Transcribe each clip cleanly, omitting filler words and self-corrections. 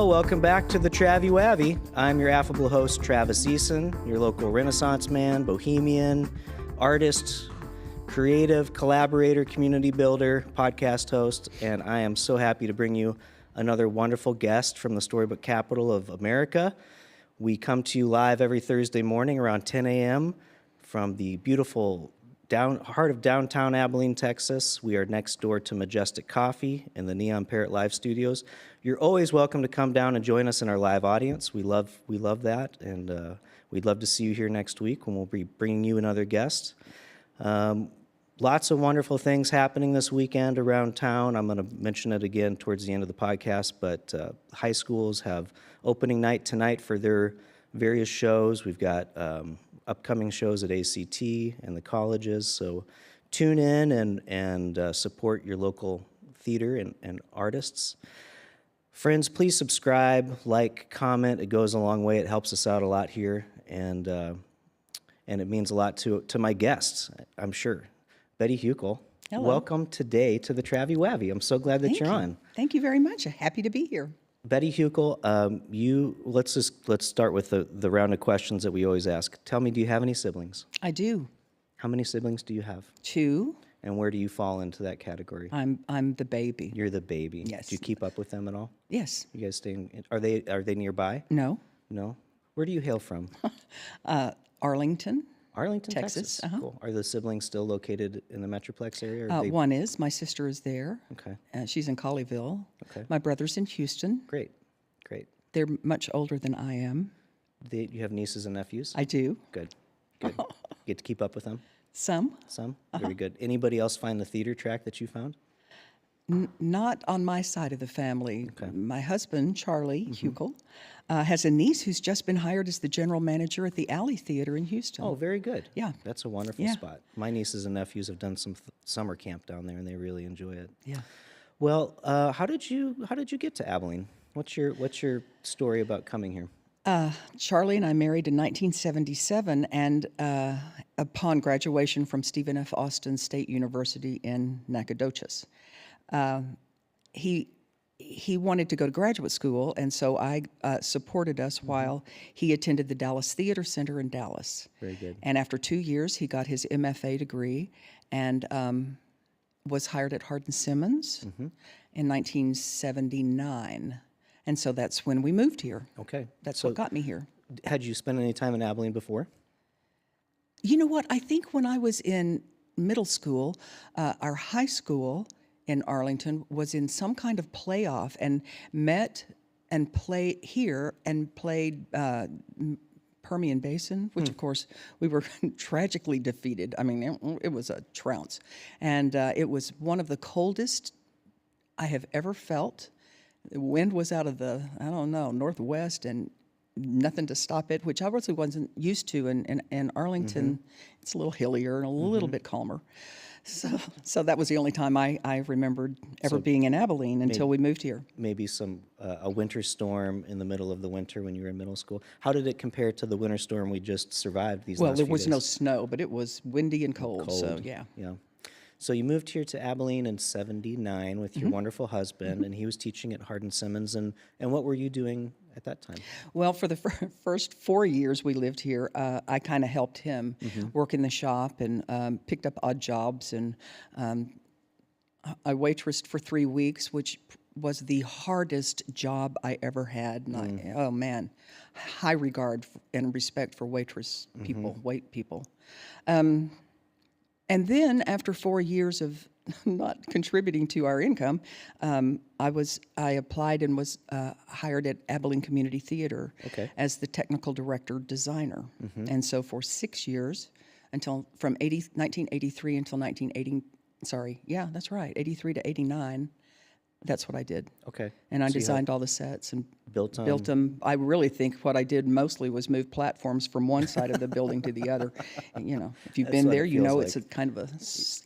Well, welcome back to the Travi Wavi. I'm your affable host, Travis Eason, your local Renaissance man, bohemian, artist, creative, collaborator, community builder, podcast host, and I am so happy to bring you another wonderful guest from the storybook capital of America. We come to you live every Thursday morning around 10 a.m. from the beautiful heart of downtown Abilene, Texas. We are next door to Majestic Coffee in the Neon Parrot Live Studios. You're always welcome to come down and join us in our live audience. We love that, and we'd love to see you here next week when we'll be bringing you another guest. Lots of wonderful things happening this weekend around town. I'm going to mention it again towards the end of the podcast, but high schools have opening night tonight for their various shows. We've got upcoming shows at ACT and the colleges, so tune in and support your local theater and artists. Friends, please subscribe, like, comment. It goes a long way. It helps us out a lot here, and it means a lot to my guests, I'm sure. Betty Hukill, hello. Welcome today to the Travi Wavi. I'm so glad that you're on. Thank you very much. Happy to be here. Betty Hukill, let's start with the round of questions that we always ask. Tell me, do you have any siblings? I do. How many siblings do you have? 2. And where do you fall into that category? I'm the baby. You're the baby. Yes. Do you keep up with them at all? Yes. You guys staying? Are they nearby? No. No. Where do you hail from? Arlington. Arlington, Texas. Uh-huh. Cool. Are the siblings still located in the Metroplex area? One is. My sister is there. Okay. She's in Colleyville. Okay. My brother's in Houston. Great. They're much older than I am. You have nieces and nephews? I do. Good. Get to keep up with them? Some. Very good. Anybody else find the theater track that you found? Not on my side of the family. Okay. My husband, Charlie Hukill, has a niece who's just been hired as the general manager at the Alley Theater in Houston. Oh, very good. Yeah. That's a wonderful spot. My nieces and nephews have done some summer camp down there, and they really enjoy it. Yeah. Well, how did you get to Abilene? What's your story about coming here? Charlie and I married in 1977, and upon graduation from Stephen F. Austin State University in Nacogdoches, he wanted to go to graduate school, and so I supported us while he attended the Dallas Theater Center in Dallas. Very good. And after 2 years, he got his MFA degree and was hired at Hardin Simmons in 1979. And so that's when we moved here. Okay. That's what got me here. Had you spent any time in Abilene before? You know what? I think when I was in middle school, our high school in Arlington was in some kind of playoff and met and played here and played Permian Basin, which of course we were tragically defeated. I mean, it was a trounce. And it was one of the coldest I have ever felt. The wind was out of the, northwest, and nothing to stop it, which I really wasn't used to. In Arlington, it's a little hillier and a little bit calmer. So that was the only time I remembered ever being in Abilene until we moved here. Maybe a winter storm in the middle of the winter when you were in middle school. How did it compare to the winter storm we just survived these last few days? Well, there was no snow, but it was windy and cold. So yeah. Yeah. So you moved here to Abilene in 79 with your wonderful husband, and he was teaching at Hardin Simmons. And what were you doing at that time? Well, for the first 4 years we lived here, I kind of helped him work in the shop and picked up odd jobs. And I waitressed for 3 weeks, which was the hardest job I ever had. And oh, man, high regard and respect for waitress people, wait people. And then after 4 years of not contributing to our income, I applied and was hired at Abilene Community Theater as the technical director designer. And so for 6 years, from 1983 until 83 to 89, that's what I did. Okay. And I designed all the sets and built them. I really think what I did mostly was move platforms from one side of the building to the other. And, if you've been there, you know it's a kind of a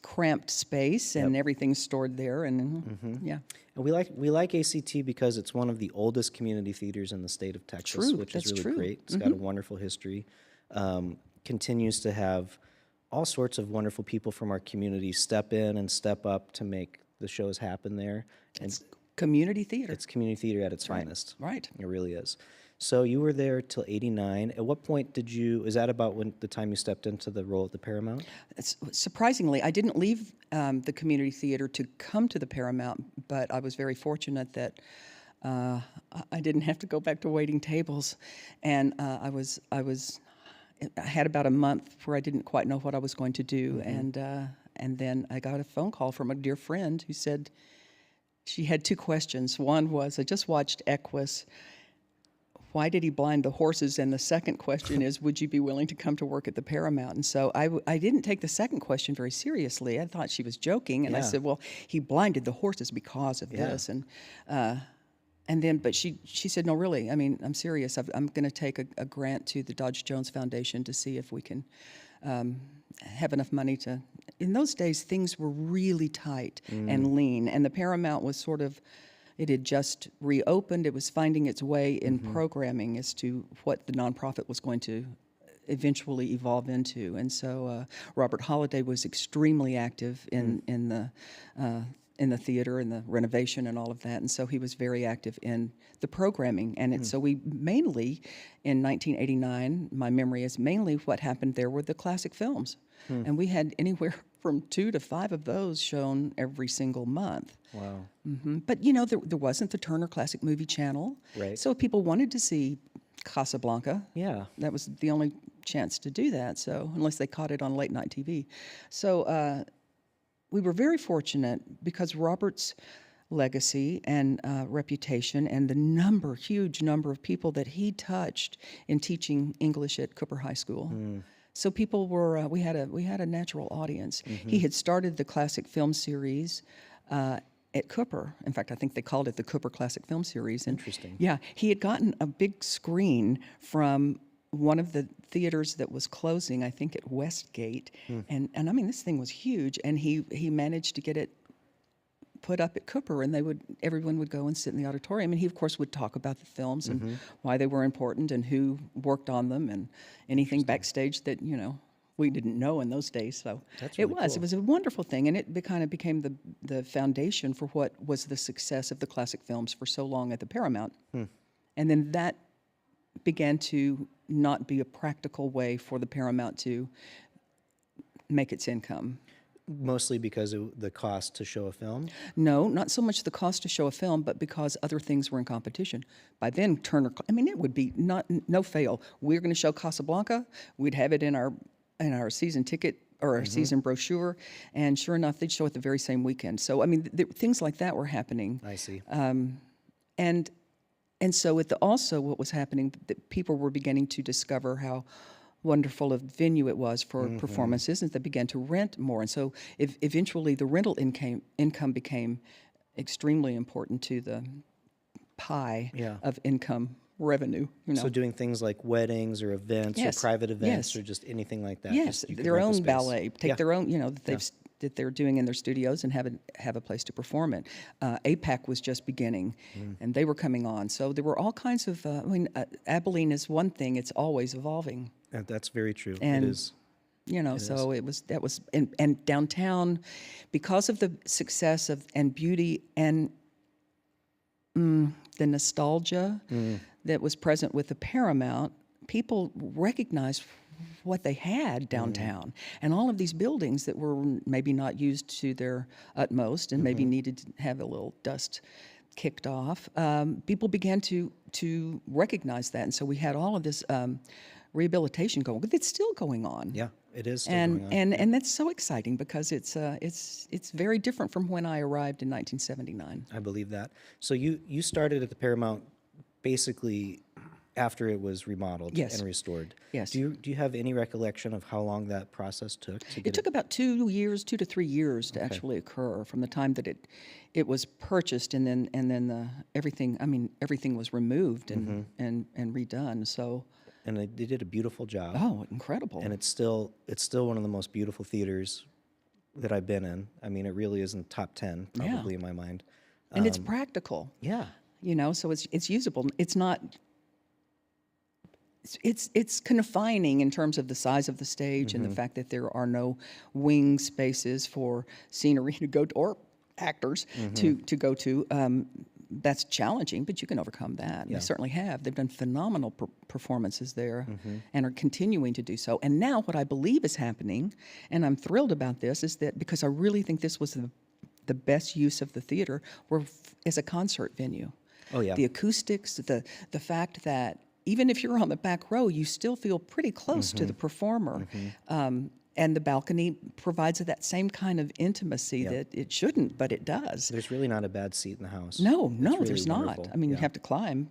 cramped space, and everything's stored there. And yeah. And we like ACT because it's one of the oldest community theaters in the state of Texas, which is really great. It's got a wonderful history. Continues to have all sorts of wonderful people from our community step in and step up to make the shows happen there. And community theater. It's community theater at its finest. Right. It really is. So you were there till '89. At what point did you? Is that about when the time you stepped into the role at the Paramount? Surprisingly, I didn't leave the community theater to come to the Paramount, but I was very fortunate that I didn't have to go back to waiting tables, and I had about a month where I didn't quite know what I was going to do, and then I got a phone call from a dear friend who said she had two questions. One was, I just watched Equus. Why did he blind the horses? And the second question is, would you be willing to come to work at the Paramount? And so I didn't take the second question very seriously. I thought she was joking, and I said, well, he blinded the horses because of this. And then, but she said, no, really, I mean, I'm serious. I'm going to take a grant to the Dodge Jones Foundation to see if we can have enough money to. In those days, things were really tight and lean, and the Paramount was sort of. It had just reopened. It was finding its way in programming as to what the nonprofit was going to eventually evolve into. And so Robert Holliday was extremely active in the theater and the renovation and all of that. And so he was very active in the programming. And so we mainly, in 1989, my memory is mainly what happened there were the classic films. And we had anywhere from 2 to 5 of those shown every single month. Wow. But, you know, there wasn't the Turner Classic Movie Channel. Right. So if people wanted to see Casablanca, Yeah. that was the only chance to do that, so unless they caught it on late night TV. So we were very fortunate because Robert's legacy and reputation and the huge number of people that he touched in teaching English at Cooper High School. So people were, we had a natural audience. He had started the classic film series at Cooper. In fact, I think they called it the Cooper Classic Film Series. And Interesting. yeah, he had gotten a big screen from one of the theaters that was closing, I think at Westgate. And I mean, this thing was huge, and he managed to get it put up at Cooper, and everyone would go and sit in the auditorium, and he of course would talk about the films and why they were important and who worked on them and anything backstage that we didn't know in those days. So That's really cool. It was a wonderful thing, and it kind of became the foundation for what was the success of the classic films for so long at the Paramount. And then that began to not be a practical way for the Paramount to make its income. Mostly because of the cost to show a film? No, not so much the cost to show a film, but because other things were in competition. By then, Turner, I mean, it would be no fail. We're going to show Casablanca. We'd have it in our season ticket or our season brochure, and sure enough, they'd show it the very same weekend. So, I mean, things like that were happening. I see. And so also what was happening, that people were beginning to discover how wonderful a venue it was for performances, and they began to rent more. And so eventually the rental income became extremely important to the pie of income revenue. So doing things like weddings or events or private events or just anything like that. Yes, their own ballet, take their own, that they're doing in their studios and have a place to perform it. APAC was just beginning, and they were coming on. So there were all kinds of, Abilene is one thing, it's always evolving. That's very true. And, it is. That was, and downtown, because of the success and beauty and the nostalgia that was present with the Paramount, people recognized what they had downtown, and all of these buildings that were maybe not used to their utmost and maybe needed to have a little dust kicked off. People began to recognize that, and so we had all of this rehabilitation going. It's still going on. Yeah, it is still going on. And that's so exciting because it's very different from when I arrived in 1979. I believe that. So you started at the Paramount basically after it was remodeled and restored. Yes. Do you have any recollection of how long that process took to get it took about 2 to 3 years to actually occur from the time that it was purchased, and then everything was removed and redone. So. And they did a beautiful job. Oh, incredible! And it's still one of the most beautiful theaters that I've been in. I mean, it really is in top 10 probably in my mind. And it's practical. Yeah. So it's usable. It's not. It's confining in terms of the size of the stage and the fact that there are no wing spaces for scenery to go to, or actors to go to. That's challenging, but you can overcome that. And they certainly have. They've done phenomenal performances there and are continuing to do so. And now what I believe is happening, and I'm thrilled about this, is that because I really think this was the best use of the theater as a concert venue. Oh, yeah. The acoustics, the fact that even if you're on the back row, you still feel pretty close to the performer. And the balcony provides that same kind of intimacy that it shouldn't, but it does. There's really not a bad seat in the house. No, Really there's wonderful. not. I mean, you have to climb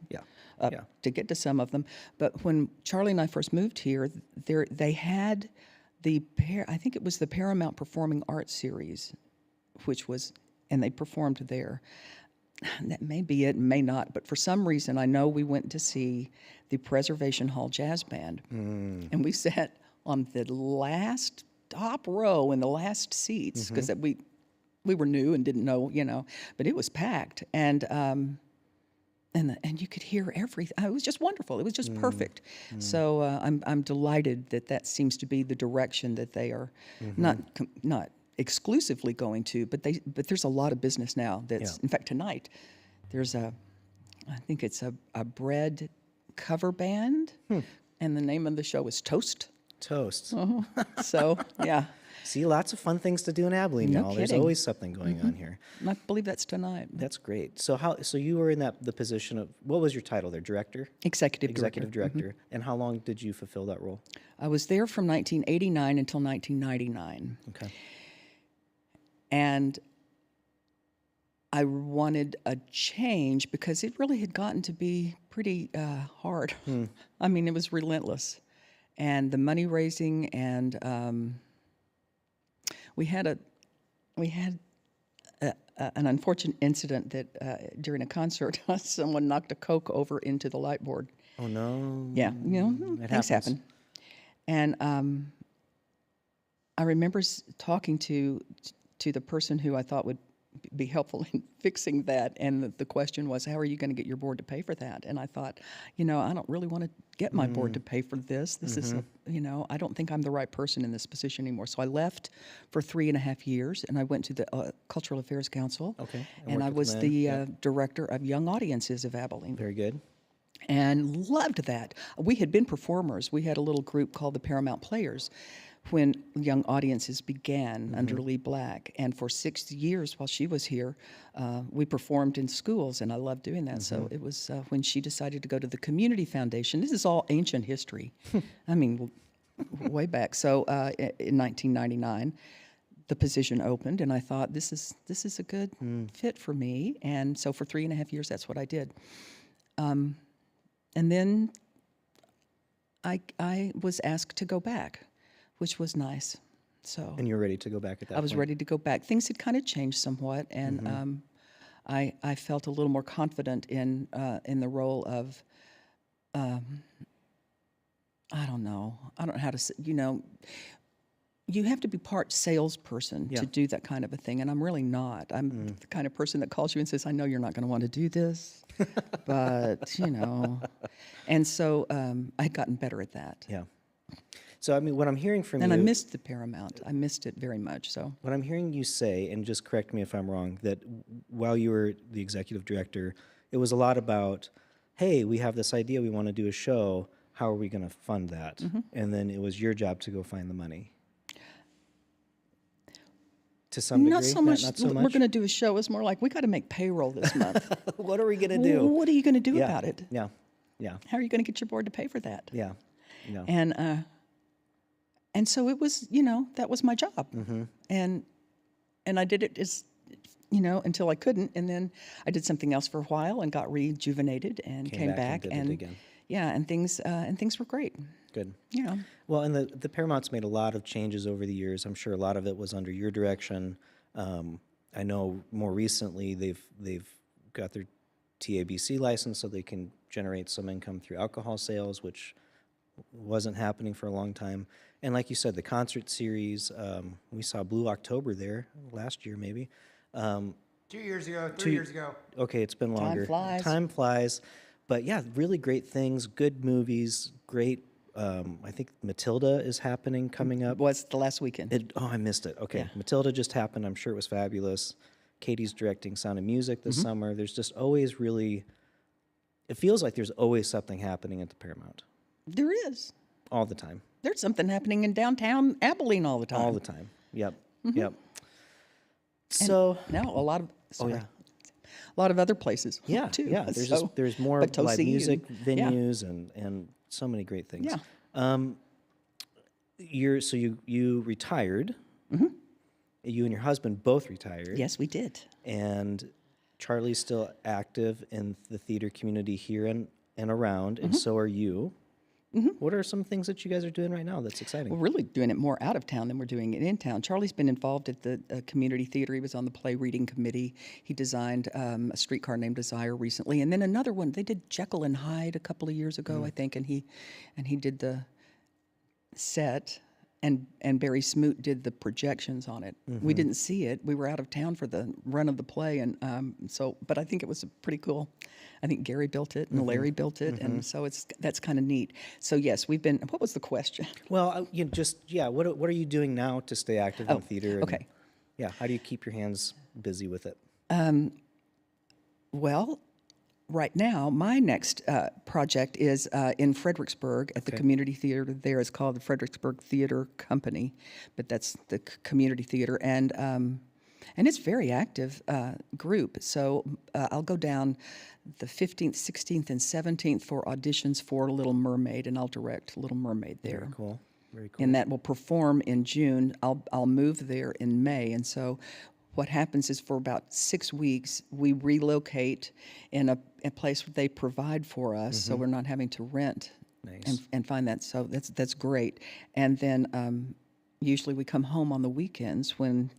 up to get to some of them. But when Charlie and I first moved here, they had I think it was the Paramount Performing Arts Series, and they performed there. That may be it, may not, but for some reason, I know we went to see the Preservation Hall Jazz Band, and we sat on the last top row in the last seats because we were new and didn't know, but it was packed, and you could hear everything. It was just wonderful. It was just perfect. So I'm delighted that seems to be the direction that they are not exclusively going to, but there's a lot of business now. In fact, tonight there's I think it's a bread cover band, and the name of the show is Toast. So yeah. See, lots of fun things to do in Abilene, No y'all. There's kidding. always something going on here. And I believe that's tonight. That's great. So you were in the position of, what was your title there? Director? Executive Director. And how long did you fulfill that role? I was there from 1989 until 1999. Okay. And I wanted a change because it really had gotten to be pretty hard. I mean, it was relentless. And the money raising, and we had an unfortunate incident that during a concert, someone knocked a Coke over into the light board. Oh, no. Yeah, It things happens. happen. And I remember talking to the person who I thought would be helpful in fixing that, and the question was, how are you going to get your board to pay for that? And I thought, I don't really want to get my board to pay for this. This is, I don't think I'm the right person in this position anymore. So I left for 3.5 years, and I went to the Cultural Affairs Council. Okay. And I was the director of Young Audiences of Abilene. Very good. And loved that. We had been performers. We had a little group called the Paramount Players when Young Audiences began under Lee Black. And for 6 years while she was here, we performed in schools, and I loved doing that. So it was when she decided to go to the Community Foundation. This is all ancient history. I mean, way back. So in 1999, the position opened, and I thought, this is a good fit for me. And so for 3.5 years, that's what I did. And then I was asked to go back, which was nice. So And you were ready to go back at that point? I was ready to go back. Things had kind of changed somewhat, and I felt a little more confident in the role of, I don't know how to say, you have to be part salesperson to do that kind of a thing, and I'm really not. I'm the kind of person that calls you and says, I know you're not going to want to do this, but, And so I'd gotten better at that. Yeah. So, I mean, what I'm hearing from you... And I missed the Paramount. I missed it very much, so. What I'm hearing you say, and just correct me if I'm wrong, that while you were the executive director, it was a lot about, hey, we have this idea, we want to do a show, how are we going to fund that? And then it was your job to go find the money. To some degree? Not so much. Not so We're much? going to do a show. It's more like, we got to make payroll this month. What are we going to do? What are you going to do Yeah. about it? Yeah. Yeah. How are you going to get your board to pay for that? Yeah. No. And so it was, that was my job. And I did it as, until I couldn't. And then I did something else for a while and got rejuvenated and came back and did it again. Yeah, and things were great. Good. Well, and the Paramount's made a lot of changes over the years. I'm sure a lot of it was under your direction. I know more recently they've got their TABC license so they can generate some income through alcohol sales, which wasn't happening for a long time. And like you said, the concert series, we saw Blue October there last year, maybe. 2 years ago, 3 years ago. Okay, it's been longer. Time flies. But yeah, really great things, good movies, great. I think Matilda is coming up. was the last weekend. I missed it. Okay, Matilda just happened. I'm sure it was fabulous. Katie's directing Sound of Music this summer. There's just always really, it feels like there's always something happening at the Paramount. There is. All the time. There's something happening in downtown Abilene all the time. All the time. Yep. Yep. So now a lot of yeah. a lot of other places. Yeah, too. yeah. There's So, there's more but live Tosi music yeah. venues and so many great things. Yeah. You retired. You and your husband both retired. Yes, we did. And Charlie's still active in the theater community here and around, and so are you. What are some things that you guys are doing right now that's exciting? We're really doing it more out of town than we're doing it in town. Charlie's been involved at the community theater. He was on the play reading committee. He designed A Streetcar Named Desire recently, and then another one. They did Jekyll and Hyde a couple of years ago, I think, and he did the set. And Barry Smoot did the projections on it. We didn't see it. We were out of town for the run of the play, and but I think it was pretty cool. I think Gary built it and Larry built it, and so that's kind of neat. So yes, we've been. What was the question? Well, what are you doing now to stay active in theater? And, okay. Yeah, how do you keep your hands busy with it? Well, right now, my next project is in Fredericksburg at the community theater there. It's called the Fredericksburg Theater Company, but that's the community theater, and it's a very active group. So I'll go down the 15th, 16th, and 17th for auditions for Little Mermaid, and I'll direct Little Mermaid there. Very cool. Very cool. And that will perform in June. I'll move there in May, and so what happens is for about 6 weeks, we relocate in a place where they provide for us, so we're not having to rent and find that. So that's great. And then usually we come home on the weekends when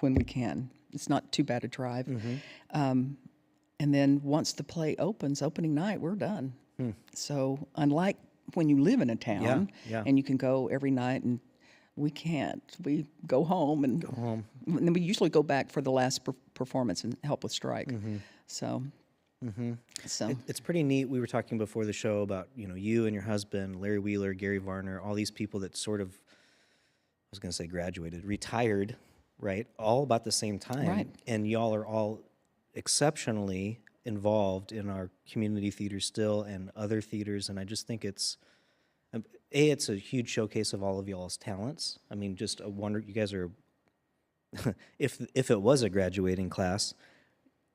we can. It's not too bad a drive. And then once the play opens, opening night, we're done. So unlike when you live in a town and you can go every night, and we can't. We go home and then we usually go back for the last performance and help with strike. So, It's pretty neat. We were talking before the show about you and your husband, Larry Wheeler, Gary Varner, all these people that sort of, I was going to say graduated, retired, right? All about the same time, Right. And y'all are all exceptionally involved in our community theater still and other theaters, and I just think it's a huge showcase of all of y'all's talents. I mean, just a wonder. You guys are, if it was a graduating class,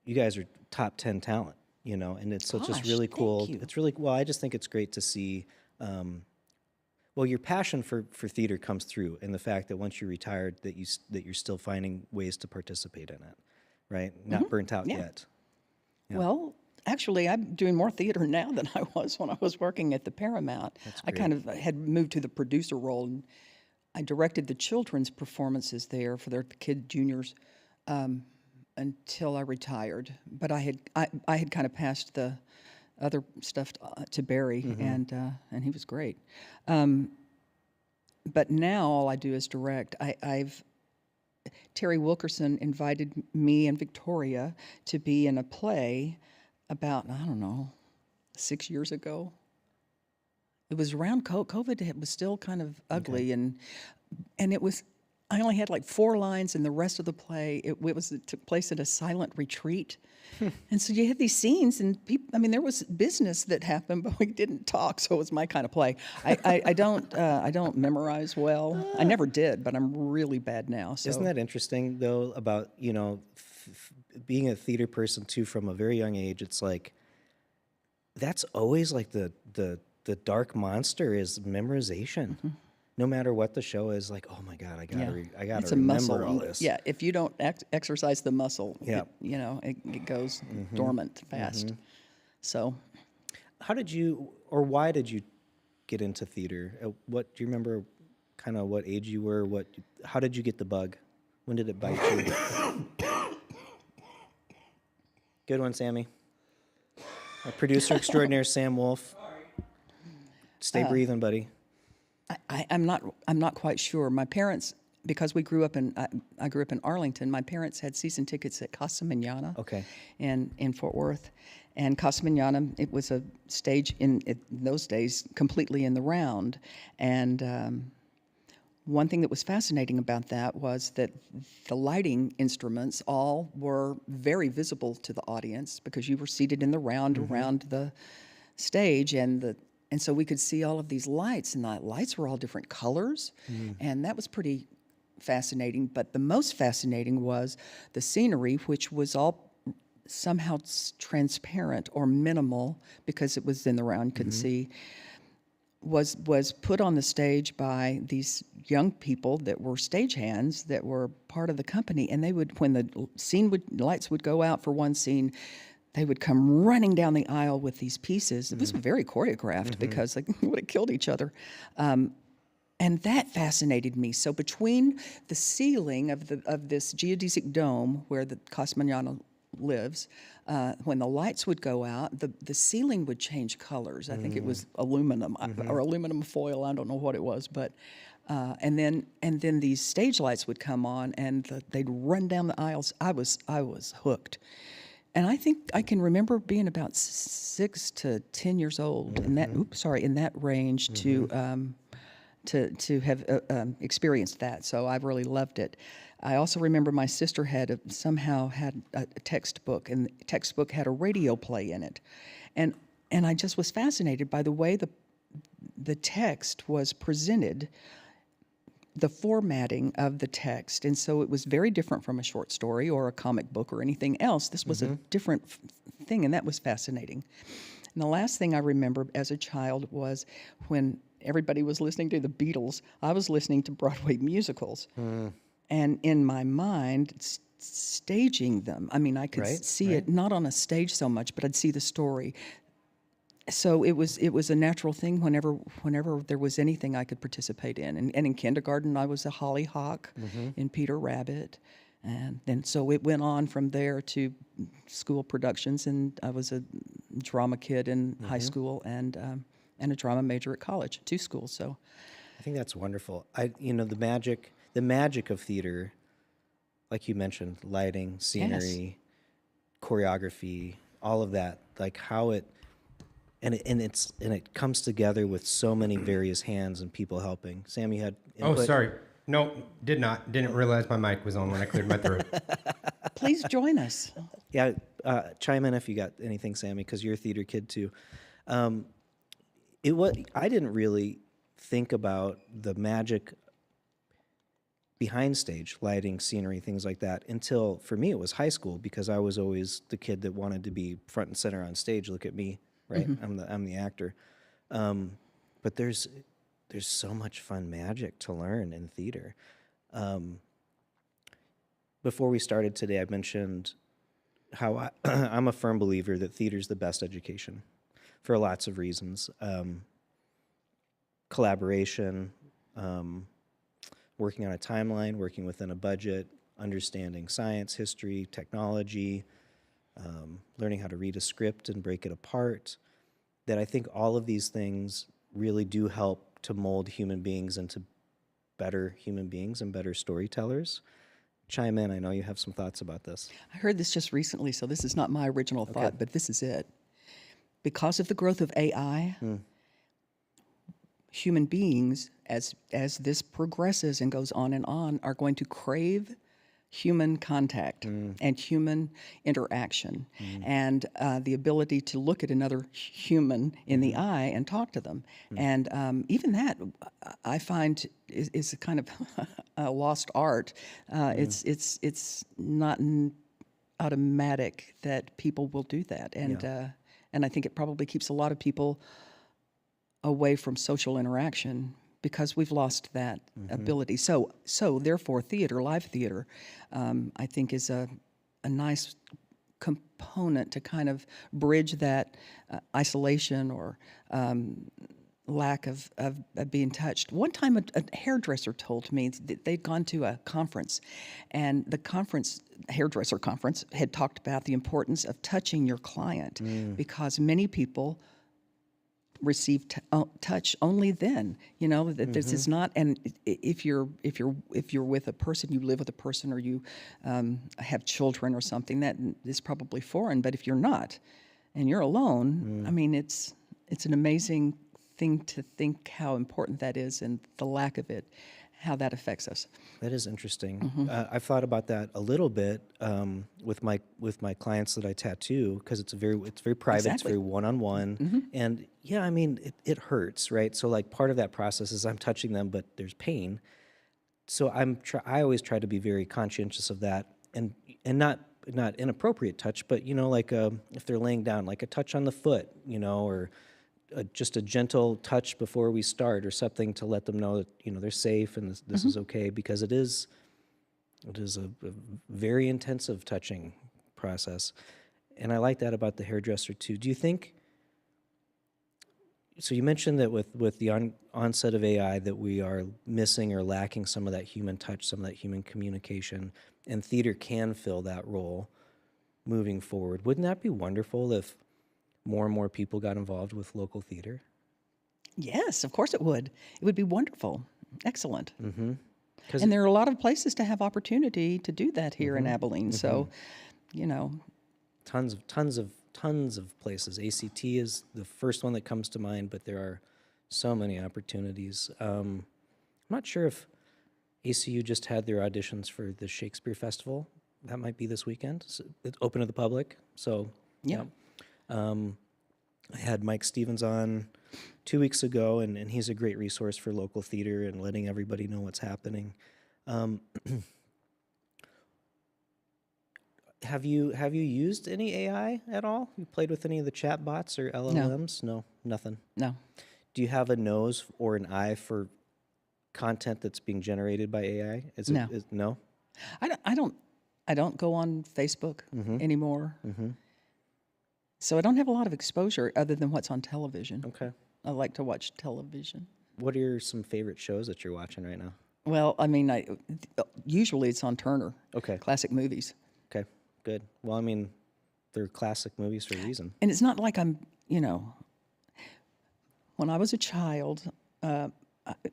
you guys are top 10 talent, and it's just Gosh, really cool. thank you. It's really, well, I just think it's great to see, your passion for theater comes through, and the fact that once you're retired, that you're still finding ways to participate in it, right? Not burnt out yet. Yeah. well, actually, I'm doing more theater now than I was when I was working at the Paramount. I kind of had moved to the producer role, and I directed the children's performances there for their kid juniors until I retired. But I had kind of passed the other stuff to Barry, and he was great. But now all I do is direct. Terry Wilkerson invited me and Victoria to be in a play about, 6 years ago. It was around COVID. It was still kind of ugly, and it was. I only had like 4 lines, and the rest of the play it took place at a silent retreat, and so you had these scenes, and people. I mean, there was business that happened, but we didn't talk. So it was my kind of play. I don't memorize well. I never did, but I'm really bad now. So. Isn't that interesting though? About being a theater person too from a very young age. It's like that's always like the dark monster is memorization. No matter what the show is, like, oh my God, I gotta remember all this. Yeah, if you don't exercise the muscle, Yeah. it goes dormant fast. So, How did you, or why did you get into theater? What do you remember? Kind of what age you were? How did you get the bug? When did it bite you? Good one, Sammy. Our producer extraordinaire, Sam Wolf. Stay breathing, buddy. I'm not quite sure. My parents, because we grew up I grew up in Arlington. My parents had season tickets at Casa Manana, Okay. in Fort Worth, and Casa Manana. It was a stage in those days completely in the round, and one thing that was fascinating about that was that the lighting instruments all were very visible to the audience because you were seated in the round around the stage, and so we could see all of these lights, and the lights were all different colors, and that was pretty fascinating. But the most fascinating was the scenery, which was all somehow transparent or minimal because it was in the round, couldn't see, was put on the stage by these young people that were stagehands that were part of the company, and they would, when the lights would go out for one scene, they would come running down the aisle with these pieces. It was very choreographed because they would have killed each other. And that fascinated me. So between the ceiling of this geodesic dome where the Cosmoniana lives, when the lights would go out, the ceiling would change colors. I think it was aluminum or aluminum foil. I don't know what it was, but and then these stage lights would come on, and they'd run down the aisles. I was hooked. And I think I can remember being about 6 to 10 years old in that range to have experienced that. So I really loved it. I also remember my sister somehow had a textbook, and the textbook had a radio play in it, and I just was fascinated by the way the text was presented, the formatting of the text. And so it was very different from a short story or a comic book or anything else. This was a different thing, and that was fascinating. And the last thing I remember as a child was when everybody was listening to the Beatles, I was listening to Broadway musicals. And in my mind, staging them. I mean, I could see it not on a stage so much, but I'd see the story. So it was a natural thing whenever there was anything I could participate in. And in kindergarten, I was a hollyhock in Peter Rabbit. And then so it went on from there to school productions, and I was a drama kid in high school and a drama major at college, 2 schools. So I think that's wonderful. The magic of theater, like you mentioned, lighting, scenery, choreography, all of that, like how it comes together with so many various hands and people helping. Sam, you had input? Oh, sorry. No, didn't realize my mic was on when I cleared my throat. please join us. Yeah, chime in if you got anything, Sammy, because you're a theater kid too. I didn't really think about the magic behind stage, lighting, scenery, things like that, until, for me, it was high school, because I was always the kid that wanted to be front and center on stage. Look at me, right? I'm the actor. But there's so much fun magic to learn in theater. Before we started today, I mentioned how I'm a firm believer that theater's the best education for lots of reasons. Collaboration, working on a timeline, working within a budget, understanding science, history, technology, learning how to read a script and break it apart, that I think all of these things really do help to mold human beings into better human beings and better storytellers. Chime in. I know you have some thoughts about this. I heard this just recently, so this is not my original thought, but this is it. Because of the growth of AI, human beings, as this progresses and goes on, are going to crave human contact and human interaction and the ability to look at another human in the eye and talk to them. And even that, I find, is a kind of a lost art. It's not automatic that people will do that. And I think it probably keeps a lot of people away from social interaction because we've lost that ability. So therefore, live theater, I think is a nice component to kind of bridge that isolation or lack of being touched. One time, a hairdresser told me that they'd gone to a conference, and the hairdresser conference, had talked about the importance of touching your client because many people receive touch only then. You know that this is not. And if you're with a person, you live with a person, or you have children or something, that is probably foreign. But if you're not, and you're alone, I mean, it's an amazing thing to think how important that is, and the lack of it, how that affects us. That is interesting. I've thought about that a little bit with my clients that I tattoo, because it's very private, it's Exactly. very one-on-one, and yeah, I mean it hurts, right? So like part of that process is I'm touching them, but there's pain. So I always try to be very conscientious of that, and not inappropriate touch, but like if they're laying down, like a touch on the foot, or just a gentle touch before we start, or something to let them know that they're safe and this is okay, because it is a very intensive touching process. And I like that about the hairdresser too. Do you think? So you mentioned that with the onset of AI that we are missing or lacking some of that human touch, some of that human communication, and theater can fill that role moving forward. Wouldn't that be wonderful if more and more people got involved with local theater? Yes, of course it would. It would be wonderful. Excellent. 'Cause And there are a lot of places to have opportunity to do that here in Abilene. So, tons of places. ACT is the first one that comes to mind, but there are so many opportunities. I'm not sure if ACU just had their auditions for the Shakespeare Festival. That might be this weekend. So it's open to the public. So Yeah. I had Mike Stevens on 2 weeks ago, and he's a great resource for local theater and letting everybody know what's happening. Have you used any AI at all? You played with any of the chat bots or LLMs? No, nothing. No. Do you have a nose or an eye for content that's being generated by AI? No. No? I don't go on Facebook anymore. So I don't have a lot of exposure other than what's on television. Okay. I like to watch television. What are some favorite shows that you're watching right now? Well, I mean, usually it's on Turner. Okay. Classic movies. Okay, good. Well, I mean, they're classic movies for a reason. And it's not like I'm, when I was a child, I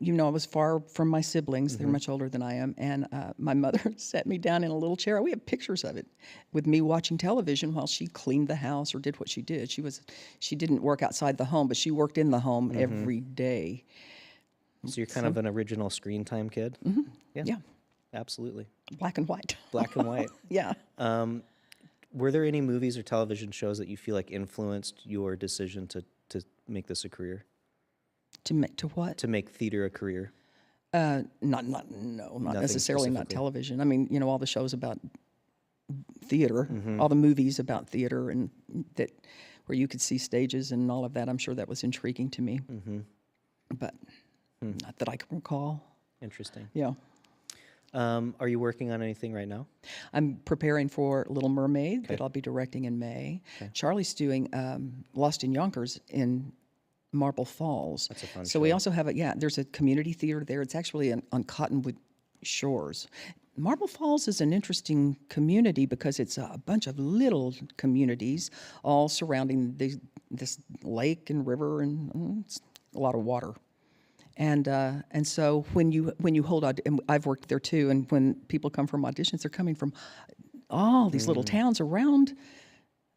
was far from my siblings. They're much older than I am. And my mother sat me down in a little chair. We have pictures of it with me watching television while she cleaned the house or did what she did. She didn't work outside the home, but she worked in the home every day. So you're kind of an original screen time kid? Yeah. Absolutely. Black and white. Black and white. Yeah. Were there any movies or television shows that you feel like influenced your decision to make this a career? To what? To make theater a career? Not necessarily, not specifically. television. I mean, all the shows about theater, all the movies about theater, and that where you could see stages and all of that. I'm sure that was intriguing to me, but not that I can recall. Interesting. Yeah, Are you working on anything right now? I'm preparing for Little Mermaid that I'll be directing in May. Charlie's doing Lost in Yonkers in Marble Falls. That's a fun So we show. also have there's a community theater there. It's actually on Cottonwood Shores. Marble Falls is an interesting community because it's a bunch of little communities all surrounding this lake and river, and it's a lot of water. And so when you hold and I've worked there too, and when people come from auditions, they're coming from all these little towns around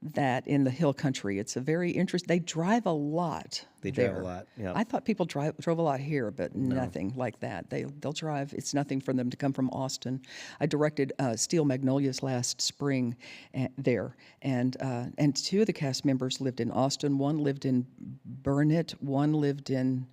that in the hill country. It's a very interesting. They drive a lot. They drive a lot, yeah. I thought people drove a lot here, but nothing like that. They'll drive. It's nothing for them to come from Austin. I directed Steel Magnolias last spring there, and two of the cast members lived in Austin. One lived in Burnett. One lived in.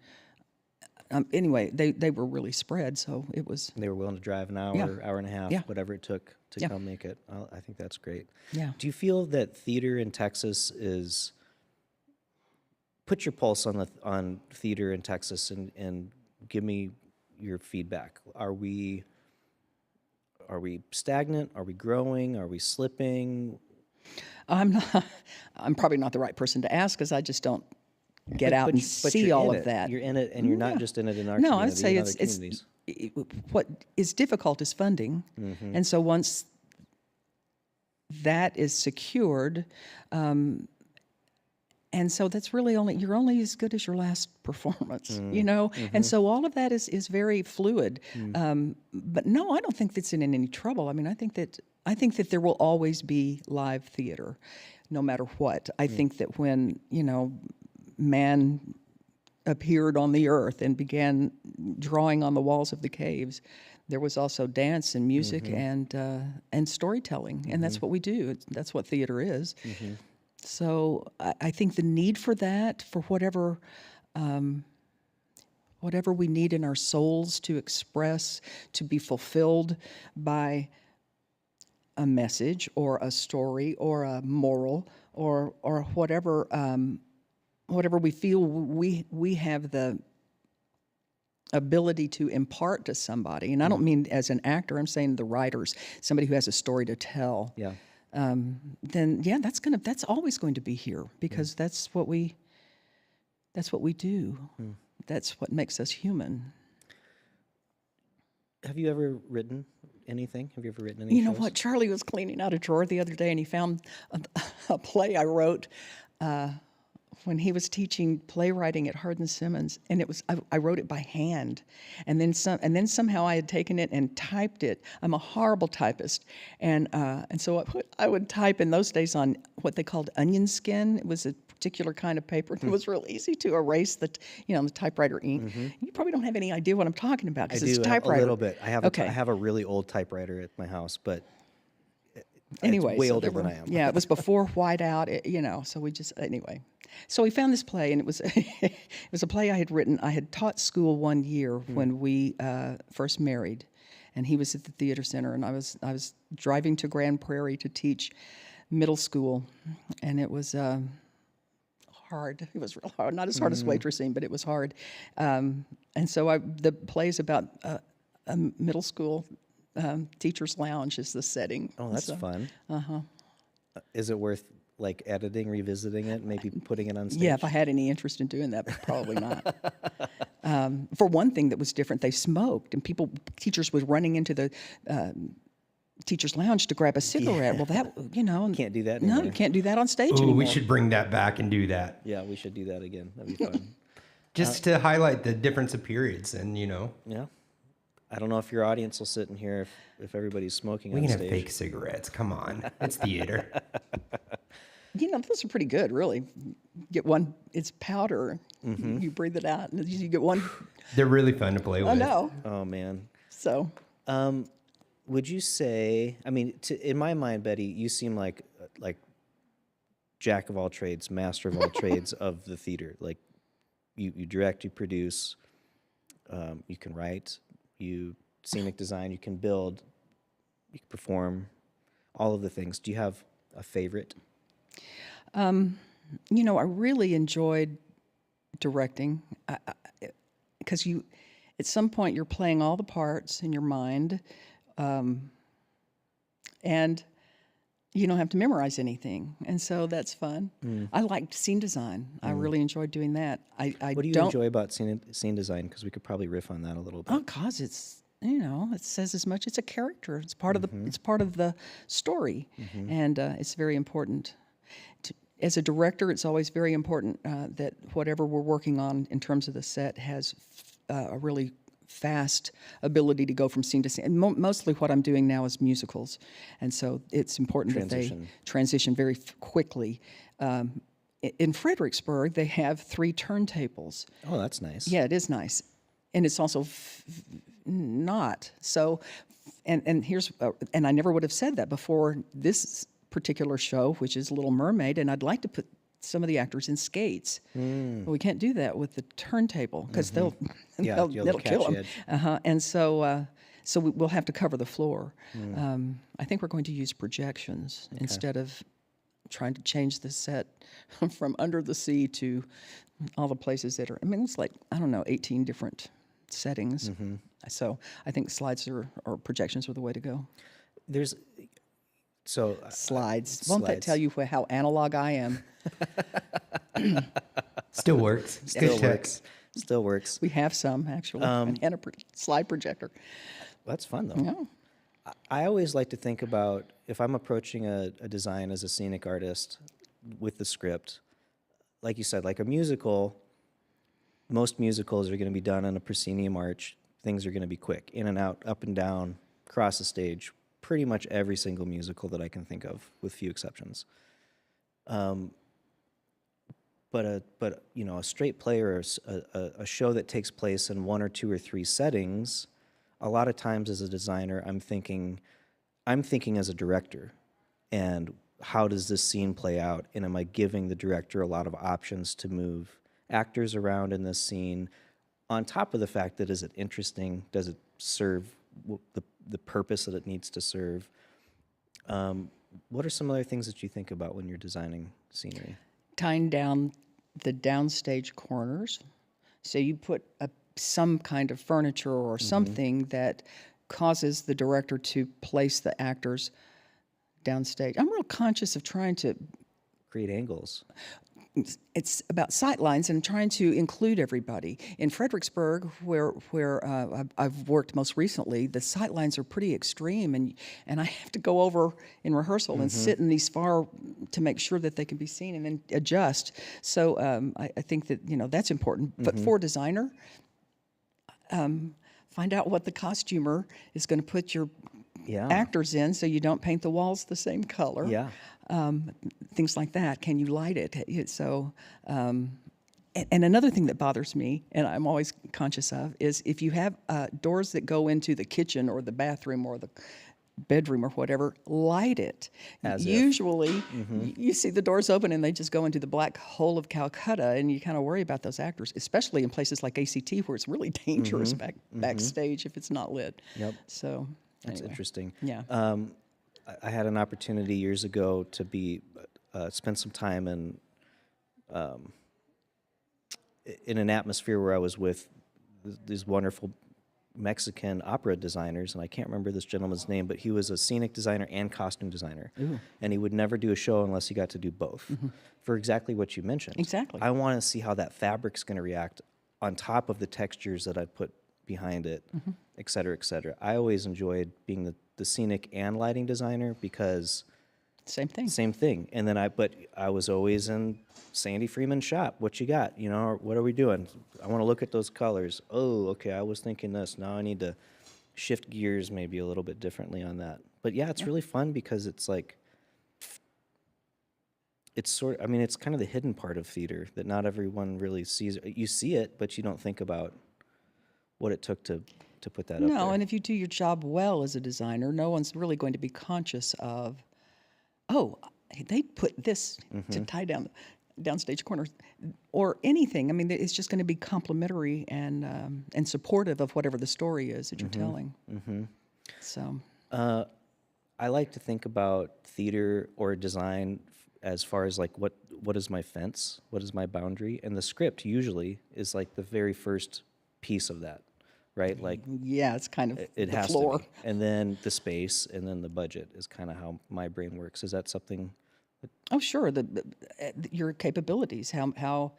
Anyway, they were really spread, so it was. They were willing to drive an hour, Yeah. hour and a half, Yeah. whatever it took to Yeah. come make it. I think that's great. Yeah. Do you feel that theater in Texas is? Put your pulse on theater in Texas and give me your feedback. Are we stagnant? Are we growing? Are we slipping? I'm probably not the right person to ask because I just don't get out and But see you're all in of it. that. You're in it, and you're not just in it in our No, community. I'd say in other it's communities. what is difficult is funding, and so once that is secured, and so that's really you're only as good as your last performance, and so all of that is very fluid. But no, I don't think that's in any trouble. I mean, I think that there will always be live theater, no matter what. I think that when man appeared on the earth and began drawing on the walls of the caves, there was also dance and music and storytelling, and that's what we do. That's what theater is. So I think the need for that, for whatever we need in our souls to express, to be fulfilled by a message or a story or a moral or whatever we feel we have the ability to impart to somebody. And I don't mean as an actor, I'm saying the writers, somebody who has a story to tell. Yeah. Then that's always going to be here, because that's what we do. That's what makes us human. Have you ever written anything? Have you ever written any You know shows? what? Charlie was cleaning out a drawer the other day, and he found a play I wrote when he was teaching playwriting at Hardin Simmons, and I wrote it by hand, and then somehow I had taken it and typed it. I'm a horrible typist, and so I would type in those days on what they called onion skin. It was a particular kind of paper. It was real easy to erase the typewriter ink. You probably don't have any idea what I'm talking about, because it's typewriter. A little bit. I Okay. have a really old typewriter at my house, but Anyway, it's way so older there than I am. Yeah, it was before whiteout. So we just anyway. So we found this play, and it was it was a play I had written. I had taught school one year when we first married, and he was at the theater center, and I was driving to Grand Prairie to teach middle school, and it was hard. It was real hard. Not as hard as waitressing, but it was hard. And so the play is about a middle school teacher's lounge is the setting. Oh, that's so, fun. Is it worth like editing, revisiting it, maybe putting it on stage? Yeah, if I had any interest in doing that, but probably not. For one thing that was different, they smoked, and teachers were running into the teacher's lounge to grab a cigarette. Well, that Can't do that No, anymore. you can't do that on stage Ooh, anymore. we should bring that back and do that. Yeah, we should do that again. That'd be fun. Just to highlight the difference of periods and, Yeah. I don't know if your audience will sit in here if everybody's smoking we on can have stage. fake cigarettes. Come on. It's theater. Those are pretty good, really. Get one, it's powder. You breathe it out, and you get one. They're really fun to play with. I know. Oh, man. So, Would you say, in my mind, Betty, you seem like jack of all trades, master of all trades of the theater. Like you direct, you produce, you can write, you scenic design, you can build, you can perform, all of the things. Do you have a favorite? I really enjoyed directing, because at some point you're playing all the parts in your mind, and you don't have to memorize anything, and so that's fun. I liked scene design. I really enjoyed doing that. I What do you enjoy about scene design? Because we could probably riff on that a little bit. Oh, cause it's it says as much. It's a character. It's part of the story, and it's very important. As a director, it's always very important that whatever we're working on in terms of the set has a really fast ability to go from scene to scene. And mostly what I'm doing now is musicals, and so it's important that they transition very quickly. In Fredericksburg, they have 3 turntables. Oh, that's nice. Yeah, it is nice, and it's also not so. And here's and I never would have said that before this particular show, which is Little Mermaid, and I'd like to put some of the actors in skates. But we can't do that with the turntable, because it'll kill them. And so we'll have to cover the floor. I think we're going to use projections instead of trying to change the set from under the sea to all the places that are. It's like, I don't know, 18 different settings. So I think slides or projections are the way to go. Slides. Won't that tell you how analog I am? Still works. Still works. We have some, actually, and a slide projector. That's fun, though. Yeah. I always like to think about, if I'm approaching a design as a scenic artist with the script, like you said, like a musical, most musicals are going to be done on a proscenium arch. Things are going to be quick, in and out, up and down, across the stage. Pretty much every single musical that I can think of, with few exceptions. But a straight play or a show that takes place in one or two or three settings, a lot of times as a designer, I'm thinking as a director, and how does this scene play out? And am I giving the director a lot of options to move actors around in this scene? On top of the fact that, is it interesting? Does it serve the purpose that it needs to serve? What are some other things that you think about when you're designing scenery? Tying down the downstage corners. So you put some kind of furniture or something that causes the director to place the actors downstage. I'm real conscious of trying to Create angles. it's about sight lines and trying to include everybody. In Fredericksburg, where I've worked most recently, the sight lines are pretty extreme, and I have to go over in rehearsal and sit in these far to make sure that they can be seen and then adjust. So I think that that's important. But for a designer, find out what the costumer is going to put your actors in, so you don't paint the walls the same color. Yeah. Things like that. Can you light it? So, and another thing that bothers me, and I'm always conscious of, is if you have doors that go into the kitchen or the bathroom or the bedroom or whatever, light it. Usually, you see the doors open and they just go into the black hole of Calcutta, and you kind of worry about those actors, especially in places like ACT where it's really dangerous backstage if it's not lit. Yep. So That's anyway. interesting. Yeah. I had an opportunity years ago to spend some time in an atmosphere where I was with these wonderful Mexican opera designers, and I can't remember this gentleman's name, but he was a scenic designer and costume designer. Ooh. And he would never do a show unless he got to do both, for exactly what you mentioned. Exactly. I want to see how that fabric's going to react on top of the textures that I put behind it, et cetera, et cetera. I always enjoyed being the scenic and lighting designer because Same thing. And then I was always in Sandy Freeman's shop. What you got? Or what are we doing? I want to look at those colors. Oh, okay, I was thinking this. Now I need to shift gears maybe a little bit differently on that. But yeah, it's really fun because it's like, it's kind of the hidden part of theater that not everyone really sees. You see it, but you don't think about what it took to put that up there. No, and if you do your job well as a designer, no one's really going to be conscious of, oh, they put this to tie down downstage corners or anything. I mean, it's just going to be complimentary and supportive of whatever the story is that you're telling. So I like to think about theater or design as far as like what is my fence, what is my boundary, and the script usually is like the very first piece of that. Right, like yeah, it's kind of it the has floor. to be. And then the space, and then the budget is kind of how my brain works. Is that something? Oh, sure. Your capabilities. How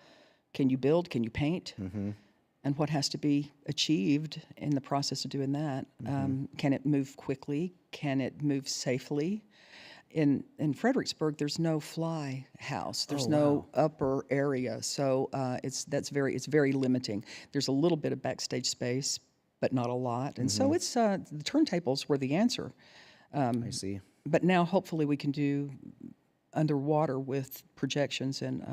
can you build? Can you paint? And what has to be achieved in the process of doing that? Can it move quickly? Can it move safely? In Fredericksburg, there's no fly house. There's no upper area, so it's very limiting. There's a little bit of backstage space, but not a lot, and so it's the turntables were the answer. I see. But now, hopefully, we can do underwater with projections, and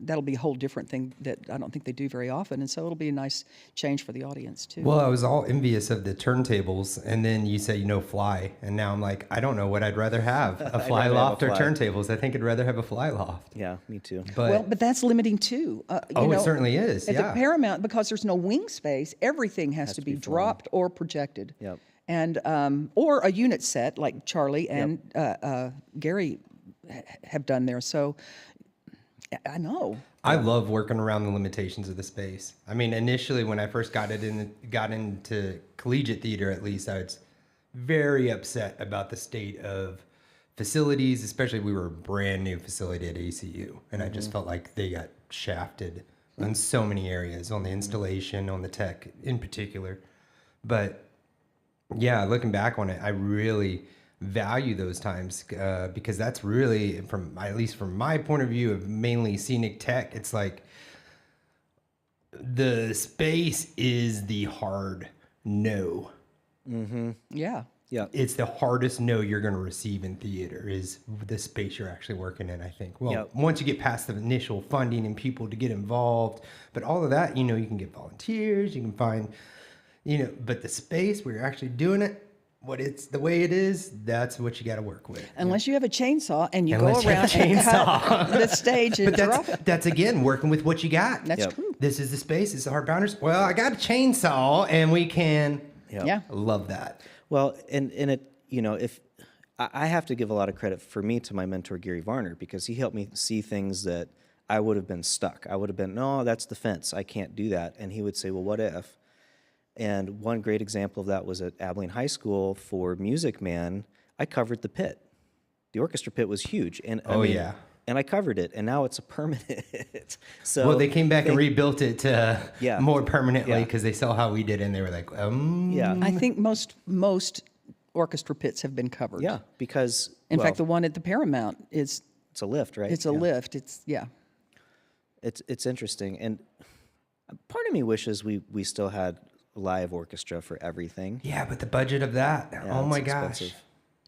that'll be a whole different thing that I don't think they do very often, and so it'll be a nice change for the audience too. Well, I was all envious of the turntables, and then you say fly, and now I'm like, I don't know what I'd rather have, a fly loft or turntables. I think I'd rather have a fly loft. Yeah, me too. But that's limiting too. it certainly is. At Yeah. the Paramount, because there's no wing space, everything has to be dropped or projected. Yep. And or a unit set like Charlie and Gary have done there. So I know. I love working around the limitations of the space. I mean, initially when I first got into collegiate theater, at least, I was very upset about the state of facilities, especially we were a brand new facility at ACU, and I just felt like they got shafted on so many areas, on the installation, on the tech in particular. But yeah, looking back on it, I really value those times because that's really, at least from my point of view of mainly scenic tech, it's like the space is the hard no. Yeah. Yeah. It's the hardest no you're going to receive in theater is the space you're actually working in, I think. Well, Yep. once you get past the initial funding and people to get involved, but all of that, you know, you can get volunteers, you can find, you know, but the space where you're actually doing it, what it's the way it is, that's what you got to work with. Unless you have a chainsaw and you Unless go you have a around and chainsaw. cut the stage and But drop it. that's again working with what you got. That's Yep. true. This is the space. It's the hard boundaries. Well, I got a chainsaw, and we can. Yep. Yeah. Love that. Well, and it, you know, if I have to give a lot of credit for me to my mentor Gary Varner, because he helped me see things that I would have been stuck. I would have been, no, that's the fence. I can't do that. And he would say, well, what if? And one great example of that was at Abilene High School for Music Man. I covered the pit. The orchestra pit was huge, and Yeah. and I covered it, and now it's a permanent. So Well, they came back and rebuilt it Yeah. more permanently Yeah. because they saw how we did, and they were like, yeah, I think most orchestra pits have been covered. yeah, because In well, fact, the one at the Paramount is it's a lift, right? it's a Yeah. lift. It's yeah. It's interesting, and part of me wishes we still had live orchestra for everything. Yeah, but the budget of that, Yeah, oh it's my gosh. expensive.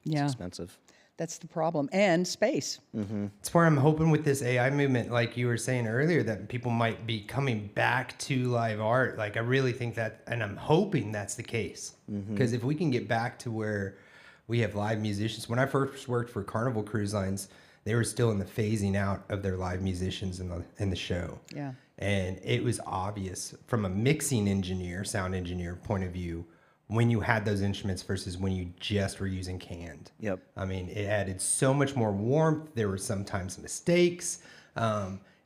Yeah. It's expensive. That's the problem. And space. It's where I'm hoping with this AI movement, like you were saying earlier, that people might be coming back to live art. Like, I really think that, and I'm hoping that's the case. Because if we can get back to where we have live musicians. When I first worked for Carnival Cruise Lines, they were still in the phasing out of their live musicians in the show. Yeah. And it was obvious from a mixing engineer, sound engineer point of view, when you had those instruments versus when you just were using canned. Yep. I mean, it added so much more warmth. There were sometimes mistakes.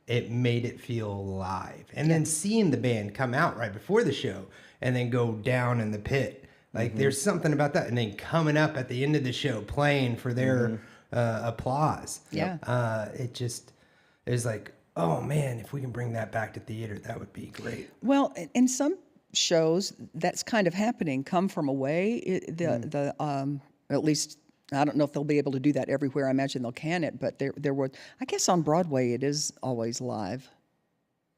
It made it feel live. And then seeing the band come out right before the show and then go down in the pit, like there's something about that. And then coming up at the end of the show, playing for their applause. Yeah. It was like, oh man, if we can bring that back to theater, that would be great. Well, in some shows, that's kind of happening. Come From Away, at least I don't know if they'll be able to do that everywhere. I imagine they'll can it, but there were. I guess on Broadway it is always live.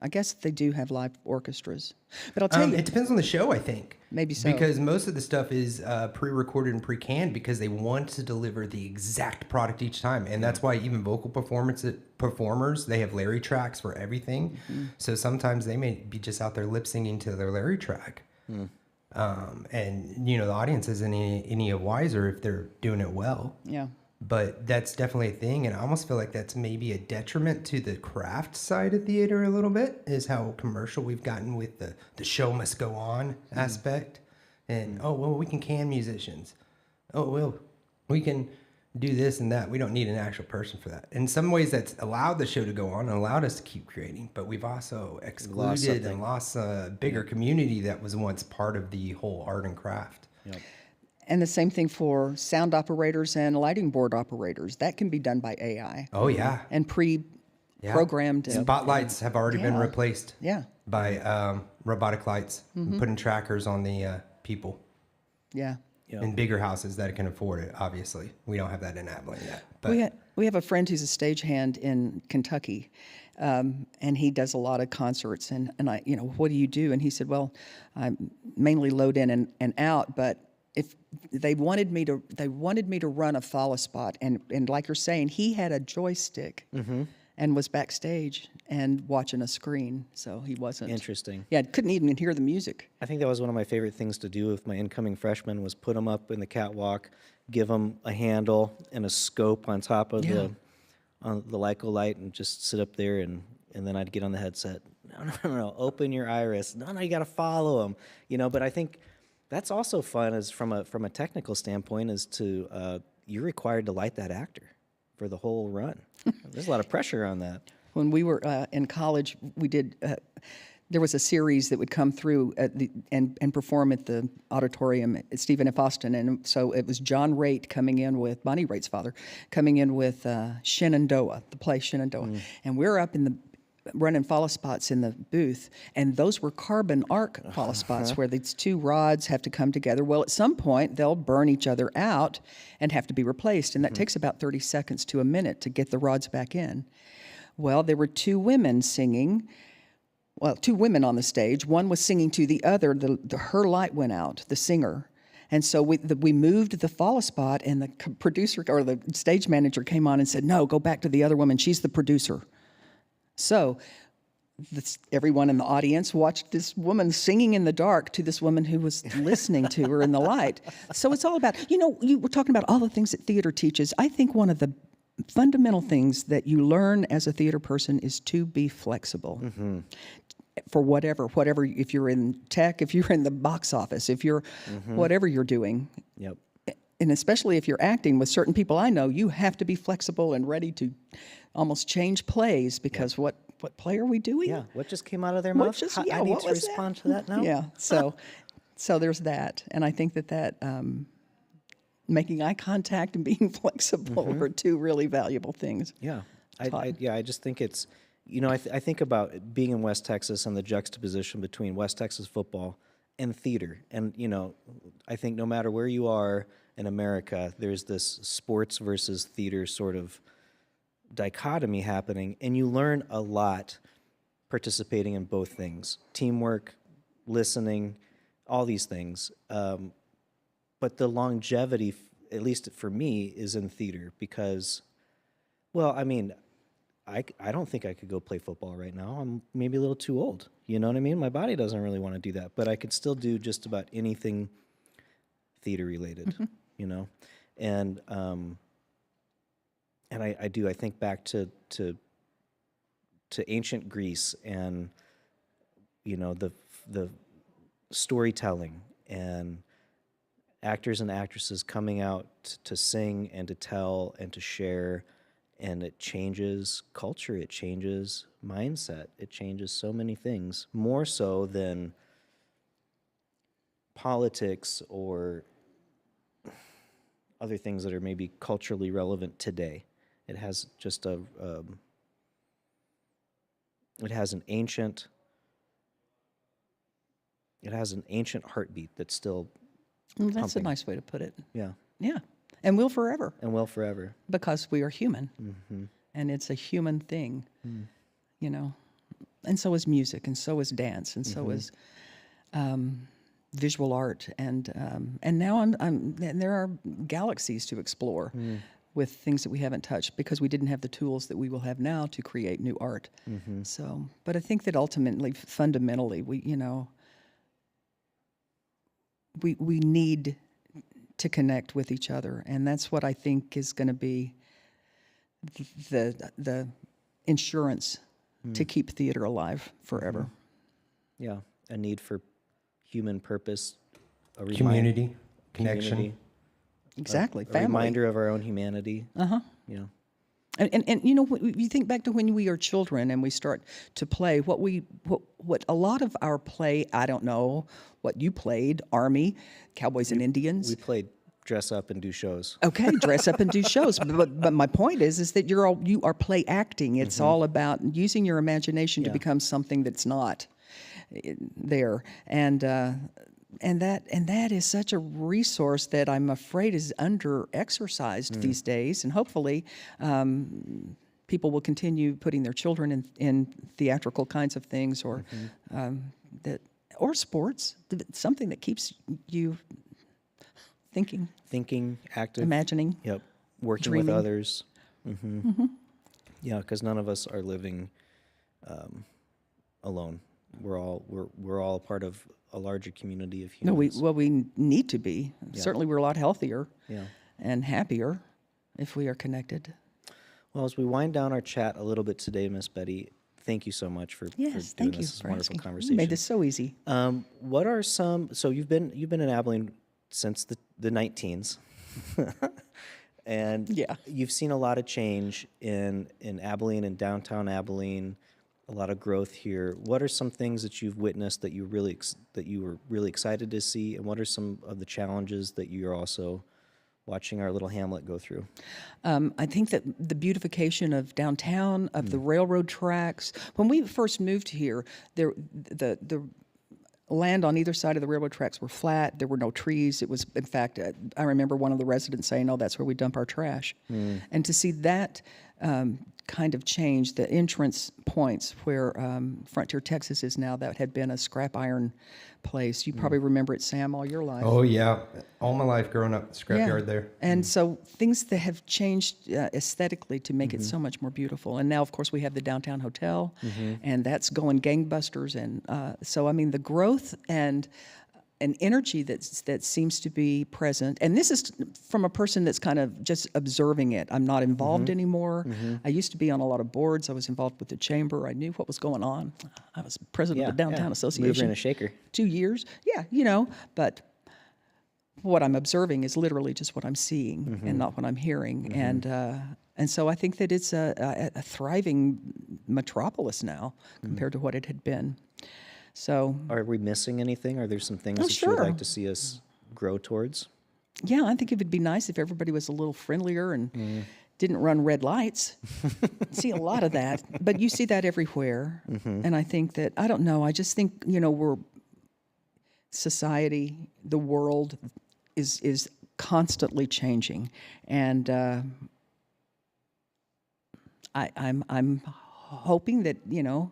I guess they do have live orchestras, but I'll tell you, It depends on the show, I think. Maybe so. Because most of the stuff is pre-recorded and pre-canned because they want to deliver the exact product each time. And that's why even vocal performers, they have Larry tracks for everything. So sometimes they may be just out there lip singing to their Larry track. And, you know, the audience isn't any wiser if they're doing it well. yeah. But that's definitely a thing, and I almost feel like that's maybe a detriment to the craft side of theater a little bit, is how commercial we've gotten with the show must go on aspect. And, oh, well, we can can musicians. Oh, well, we can do this and that. We don't need an actual person for that. In some ways, that's allowed the show to go on and allowed us to keep creating, but we've also excluded and lost a bigger community that was once part of the whole art and craft. Yep. And the same thing for sound operators and lighting board operators. That can be done by AI Oh, yeah. and Yeah. programmed. And, Spotlights have already been replaced. yeah. By robotic lights, and putting trackers on the people Yeah. Yep. in bigger houses that can afford it. Obviously, we don't have that in Abilene yet. But We have a friend who's a stagehand in Kentucky, and he does a lot of concerts. And I, what do you do? And he said, well, I mainly load in and out, but if they wanted me to run a follow spot, and like you're saying, he had a joystick and was backstage and watching a screen, so he wasn't Interesting. Yeah, couldn't even hear the music. I think that was one of my favorite things to do with my incoming freshmen was put them up in the catwalk, give them a handle and a scope on top of the Lyco light, and just sit up there, and then I'd get on the headset. No, open your iris. No, you got to follow them. But I think that's also fun, as from a technical standpoint, is to you're required to light that actor for the whole run. There's a lot of pressure on that. When we were in college, we did. There was a series that would come through and perform at the auditorium at Stephen F. Austin, and so it was John Raitt coming in with Bonnie Raitt's father, coming in with Shenandoah, the play Shenandoah, and we're up in the running follow spots in the booth, and those were carbon arc follow spots where these two rods have to come together. Well, at some point they'll burn each other out and have to be replaced, and that takes about 30 seconds to a minute to get the rods back in. Well, there were two women singing. Well, two women on the stage. One was singing to the other. Her light went out, the singer, And so we moved the Follow spot, and the producer or the stage manager came on and said, "No, go back to the other woman. She's the producer." So everyone in the audience watched this woman singing in the dark to this woman who was listening to her in the light. So it's all about, you were talking about all the things that theater teaches. I think one of the fundamental things that you learn as a theater person is to be flexible. Mm-hmm. For whatever, if you're in tech, if you're in the box office, if you're whatever you're doing. Yep. And especially if you're acting with certain people I know, you have to be flexible and ready to almost change plays because what play are we doing? Yeah, what just came out of their mouth? I need to respond to that now. Yeah, so there's that. And I think that making eye contact and being flexible are two really valuable things. Yeah, I just think it's, I think about being in West Texas and the juxtaposition between West Texas football and theater. And, I think no matter where you are in America, there's this sports versus theater sort of dichotomy happening, and you learn a lot participating in both things: teamwork, listening, all these things. But the longevity, at least for me, is in theater because, I don't think I could go play football right now. I'm maybe a little too old. You know what I mean? My body doesn't really want to do that, but I could still do just about anything theater related, And I think back to ancient Greece and, the storytelling and actors and actresses coming out to sing and to tell and to share. And it changes culture, it changes mindset, it changes so many things, more so than politics or other things that are maybe culturally relevant today. It has just it has an ancient heartbeat that's still That's pumping. a nice way to put it. Yeah. Yeah. And will forever. Forever. Because we are human. Mm-hmm. And it's a human thing, And so is music, and so is dance, and so is visual art. And now and there are galaxies to explore with things that we haven't touched because we didn't have the tools that we will have now to create new art. Mm-hmm. So, but I think that ultimately, fundamentally, we need to connect with each other, and that's what I think is going to be the insurance to keep theater alive forever. Yeah, a need for human purpose, a community, connection. Exactly, a family. reminder of our own humanity. Yeah. And you think back to when we are children and we start to play, what a lot of our play, I don't know what you played, Army, Cowboys and Indians. We played dress up and do shows. Okay, dress up and do shows. But my point is that you are play acting. It's all about using your imagination to become something that's not there. And that is such a resource that I'm afraid is under-exercised these days. And hopefully people will continue putting their children in theatrical kinds of things or sports, something that keeps you thinking, active, imagining, working dreaming with others. Yeah, because none of us are living alone. We're all a part of a larger community of humans. No, we need to be. Yeah. Certainly, we're a lot healthier and happier if we are connected. Well, as we wind down our chat a little bit today, Miss Betty, thank you so much for doing this. This is a wonderful conversation. You made this so easy. What are some? So you've been in Abilene since the 19s, and you've seen a lot of change in Abilene and downtown Abilene. A lot of growth here. What are some things that you've witnessed that you were really excited to see, and what are some of the challenges that you're also watching our little hamlet go through? I think that the beautification of downtown, of the railroad tracks. When we first moved here, the land on either side of the railroad tracks were flat. There were no trees. It was, in fact, I remember one of the residents saying, "Oh, that's where we dump our trash." And to see that kind of changed. The entrance points where Frontier, Texas is now, that had been a scrap iron place. You probably remember it, Sam, all your life. Oh yeah, all my life growing up, scrapyard there. And so things that have changed aesthetically to make it so much more beautiful. And now, of course, we have the downtown hotel, and that's going gangbusters. And so, I mean, the growth and an energy that seems to be present. And this is from a person that's kind of just observing it. I'm not involved anymore. I used to be on a lot of boards. I was involved with the chamber. I knew what was going on. I was president of the Downtown Association. Mover and a shaker. 2 years. Yeah, you know, but what I'm observing is literally just what I'm seeing and not what I'm hearing. And so I think that it's a thriving metropolis now compared to what it had been. So, Are we missing anything? Are there some things that you sure. would like to see us grow towards? yeah, I think it would be nice if everybody was a little friendlier and didn't run red lights. See a lot of that, but you see that everywhere. And I think that, I don't know, I just think, you know, we're society, the world is constantly changing, and I'm hoping that, you know,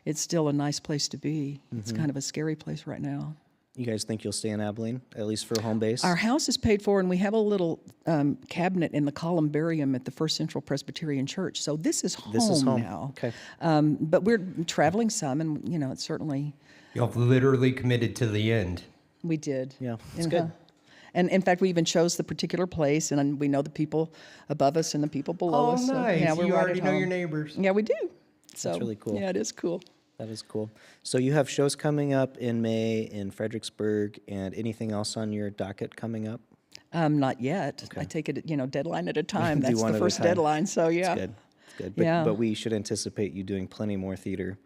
it's still a nice place to be. It's kind of a scary place right now. You guys think you'll stay in Abilene, at least for home base? Our house is paid for, and we have a little cabinet in the columbarium at the First Central Presbyterian Church. So this is home now. Okay. But we're traveling some, and, you know, it's certainly... Y'all literally committed to the end. We did. Yeah, it's good. And in fact, we even chose the particular place, and we know the people above us and the people below us. Oh, nice. So, yeah, we're You right already at know home. your neighbors. Yeah, we do. So, really cool. Yeah, it is cool. That is cool. So you have shows coming up in May in Fredericksburg, and anything else on your docket coming up? Not yet. I take it, you know, deadline at a time. Do That's one the at a first time. deadline. So yeah, It's good. It's good. But, Yeah. but we should anticipate you doing plenty more theater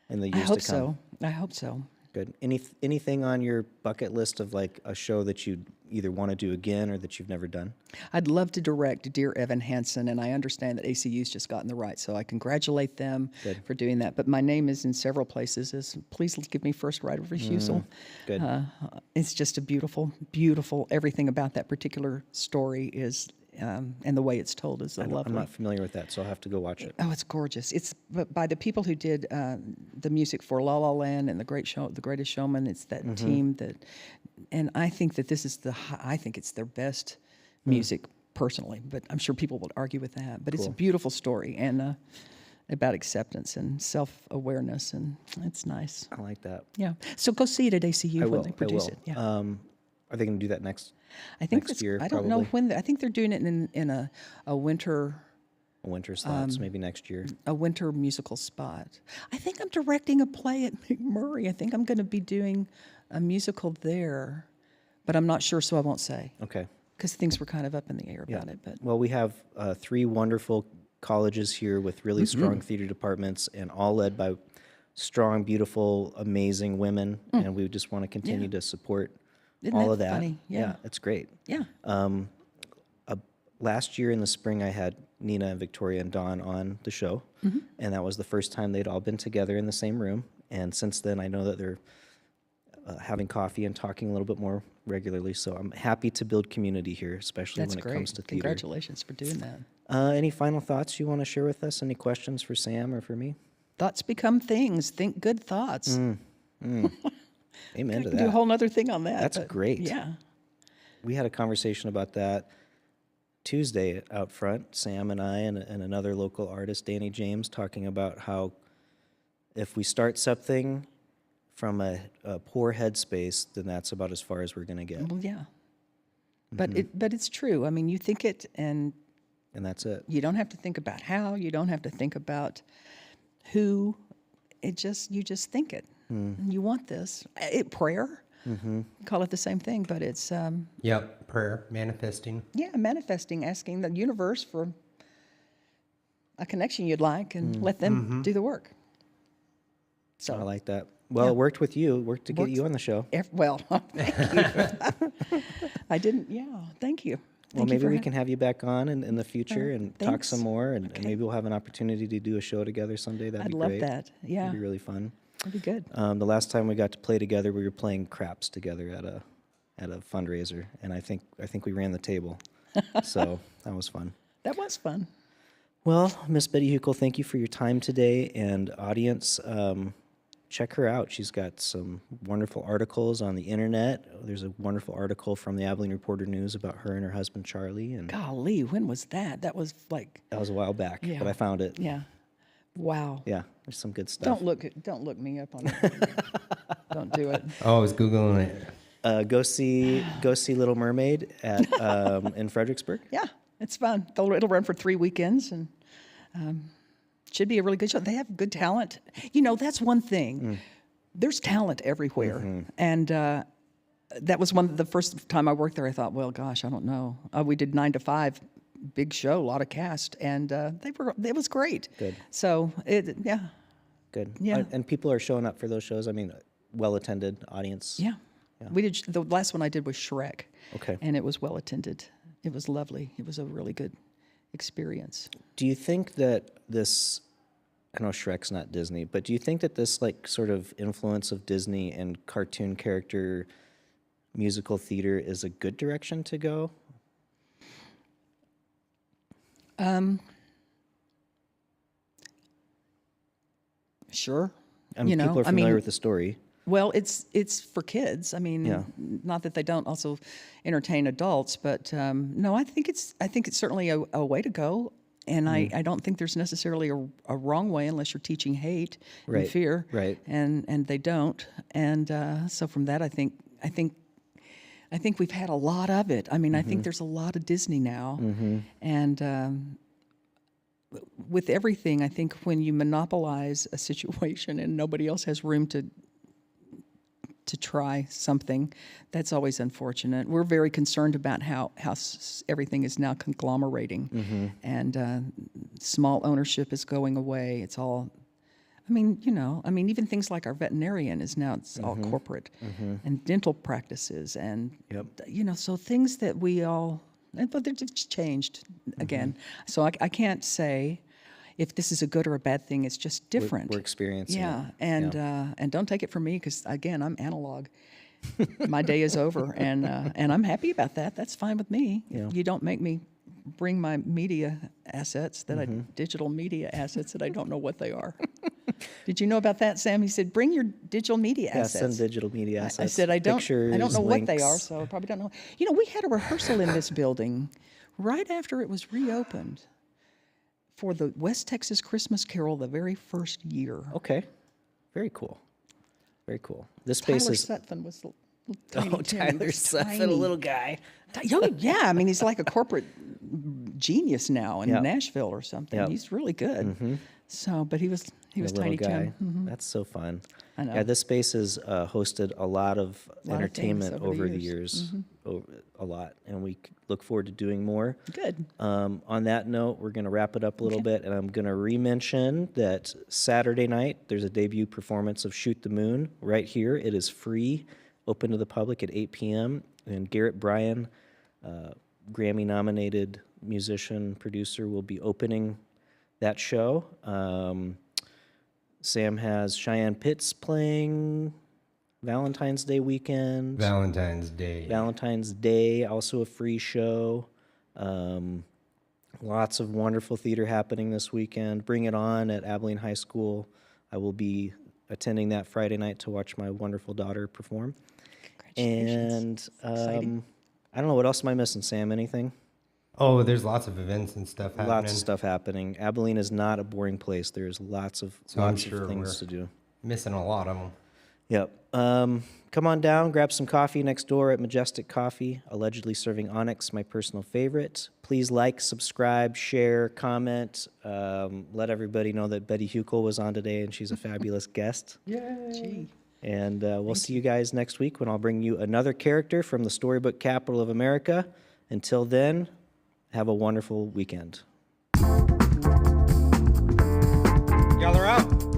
in the I years hope to come. so. I hope so. Good. Anything on your bucket list of like a show that you either want to do again or that you've never done? I'd love to direct Dear Evan Hansen, and I understand that ACU's just gotten the right, so I congratulate them for doing that. But my name is in several places. Please give me first right of refusal. Good. It's just a beautiful, beautiful. Everything about that particular story is, and the way it's told is lovely. I'm not familiar with that, so I'll have to go watch it. Oh, it's gorgeous. It's by the people who did the music for La La Land and The Greatest Showman. It's that team that, and I think that this is I think it's their best music personally. But I'm sure people would argue with that. But it's a beautiful story and about acceptance and self-awareness, and it's nice. I like that. Yeah. So go see it at ACU when will. they produce I will. it. Yeah. Are they going to do that next? I think next year, I don't know probably? when. I think they're doing it in a winter. Winter slots, maybe next year. A winter musical spot. I think I'm directing a play at McMurray. I think I'm going to be doing a musical there, but I'm not sure, so I won't say, Okay. because things were kind of up in the air about it. But Well, we have 3 wonderful colleges here with really strong theater departments, and all led by strong, beautiful, amazing women. And we just want to continue to support Isn't all that of that. funny? Yeah. It's great. yeah, Last year in the spring, I had Nina and Victoria and Dawn on the show, and that was the first time they'd all been together in the same room. And since then, I know that they're having coffee and talking a little bit more regularly. So I'm happy to build community here, especially that's when it great. comes to theater. Congratulations for doing that. Any final thoughts you want to share with us? Any questions for Sam or for me? Thoughts become things. Think good thoughts. Amen I to can do a that. whole other thing on that. That's but great. Yeah. We had a conversation about that Tuesday out front, Sam and I and another local artist, Danny James, talking about how if we start something from a poor headspace, then that's about as far as we're going to get. Well, yeah. But it's true. I mean, you think it, and And that's it. you don't have to think about how. You don't have to think about who. You just think it. You want this. Prayer. Call it the same thing, but it's Yep, prayer, manifesting. manifesting, asking the universe for a connection you'd like, and let them do the work. So I like that. Well, it worked with you. It worked to get you on the show. well, thank you. I didn't. Yeah, thank you. Well, Thank you maybe for we can have you back on in the future and talk thanks. some more, and maybe we'll have an opportunity to do a show together someday. That'd I'd be love great. that. Yeah, It'd be really fun. that'd be good. The last time we got to play together, we were playing craps together at a fundraiser, and I think we ran the table, so that was fun. That was fun. Well, Miss Betty Hukill, thank you for your time today. And audience, check her out. She's got some wonderful articles on the internet. There's a wonderful article from the Abilene Reporter News about her and her husband, Charlie. And Golly, when was that? That was like, that was a while back, but I found it. yeah. Wow. Yeah, there's some good stuff. Don't look me up on that. Don't do it. Oh, I was Googling it. Go see Little Mermaid at in Fredericksburg. Yeah, it's fun. It'll run for 3 weekends, and should be a really good show. They have good talent. You know, that's one thing. There's talent everywhere, and that was the first time I worked there. I thought, well, gosh, I don't know. We did 9 to 5, big show, a lot of cast, and it was great. Good. So Good. Yeah. And people are showing up for those shows. I mean, well-attended audience. Yeah. We did the last one I did was Shrek. Okay. And it was well attended. It was lovely. It was a really good experience. Do you think that this, I know Shrek's not Disney, but do you think that this like sort of influence of Disney and cartoon character musical theater is a good direction to go? Sure. I mean, people are familiar with the story. Well, it's for kids. I mean, Yeah. not that they don't also entertain adults, but no, I think it's certainly a way to go, and I don't think there's necessarily a wrong way unless you're teaching hate Right, and fear, right. And they don't, and so from that, I think we've had a lot of it. I mean, I think there's a lot of Disney now, and. With everything, I think when you monopolize a situation and nobody else has room to try something, that's always unfortunate. We're very concerned about how everything is now conglomerating, and small ownership is going away. It's all, I mean, even things like our veterinarian is now, it's all corporate, and dental practices, and, so things that we all, but they're just changed again. So I can't say if this is a good or a bad thing. It's just different. We're experiencing it. And don't take it from me because, again, I'm analog. My day is over, and I'm happy about that. That's fine with me. Yeah. You don't make me bring my media assets, digital media assets that I don't know what they are. Did you know about that, Sam? He said, bring your digital media assets. Send digital media assets. I said, I don't know what they are, links. so I probably don't know. We had a rehearsal in this building right after it was reopened for the West Texas Christmas Carol the very first year. Okay. Very cool. Very cool. This space Tyler is... Sutphin was tiny. Tyler Sutphin, a little guy. Yeah, I mean, he's like a corporate genius now in Yep. Nashville or something. Yep. He's really good. So, but he was A little Tiny guy. Tim. That's so fun. I know. Yeah, this space has hosted a lot of things entertainment over the over the years. years, a lot, and we look forward to doing more. Good. On that note, we're going to wrap it up a little bit, and I'm going to re-mention that Saturday night there's a debut performance of Shoot the Moon right here. It is free, open to the public at 8 p.m., and Garrett Bryan, Grammy-nominated musician, producer, will be opening that show. Sam has Cheyenne Pitts playing Valentine's Day weekend. Valentine's Day, also a free show. Lots of wonderful theater happening this weekend. Bring It On at Abilene High School. I will be attending that Friday night to watch my wonderful daughter perform. Congratulations. And Exciting. I don't know, what else am I missing, Sam? Anything? Oh, there's lots of events and stuff happening. Lots of stuff happening. Abilene is not a boring place. There's lots of things to do. Missing a lot of them. Yep. Come on down, grab some coffee next door at Majestic Coffee, allegedly serving Onyx, my personal favorite. Please like, subscribe, share, comment. Let everybody know that Betty Hukill was on today, and she's a fabulous guest. Gee. And we'll see you guys next week when I'll bring you another character from the storybook capital of America. Until then, have a wonderful weekend. Y'all are out.